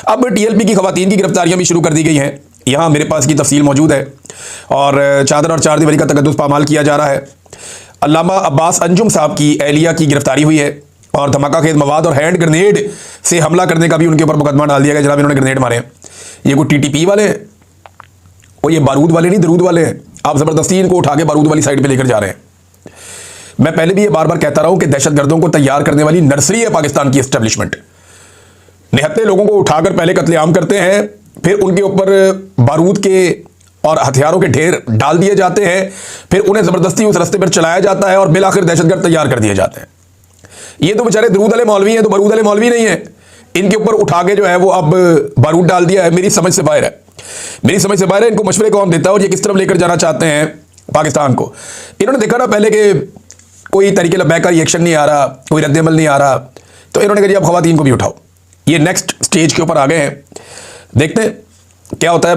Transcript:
अब टीएलपी की खवातीन की गिरफ्तारियां भी शुरू कर दी गई हैं। यहाँ मेरे पास की तफसील मौजूद है और चादर और चार दीवारी का तकद्दुस पामाल किया जा रहा है। अल्लामा अब्बास अंजुम साहब की एहलिया की गिरफ्तारी हुई है और धमाका खेज मवाद और हैंड ग्रेनेड से हमला करने का भी उनके ऊपर मुकदमा डाल दिया गया। जनाब इन्होंने ग्रेनेड मारे हैं। ये कोई टीटीपी वाले हैं और ये बारूद वाले नहीं, दरूद वाले हैं। आप ज़बरदस्ती इनको उठा के बारूद वाली साइड पे लेकर जा रहे हैं। मैं पहले भी ये बार बार कहता रहा हूं कि दहशतगर्दों को तैयार करने वाली नर्सरी है पाकिस्तान की एस्टेब्लिशमेंट। निहत्ते लोगों को उठाकर पहले कत्लेआम करते हैं, फिर उनके ऊपर बारूद के और हथियारों के ढेर डाल दिए जाते हैं, फिर उन्हें ज़बरदस्ती उस रास्ते पर चलाया जाता है और बिल आखिर दहशतगर्द तैयार कर दिए जाते हैं। ये तो बेचारे दरूद वाले मौलवी हैं, तो बारूद वाले मौलवी नहीं है। इनके ऊपर उठा के जो है वो अब बारूद डाल दिया है। मेरी समझ से बाहर है, मेरी समझ से बाहर है। इनको मशवरे कौन देता है और ये किस तरफ लेकर जाना चाहते हैं पाकिस्तान को। इन्होंने देखा ना पहले कि कोई तरीके लबैक का रिएक्शन नहीं आ रहा, कोई रद्द-ए-अमल नहीं आ रहा, तो इन्होंने कहा जी अब खवातीन को भी उठाओ। ये नेक्स्ट स्टेज के ऊपर आ गए हैं। देखते हैं क्या होता है।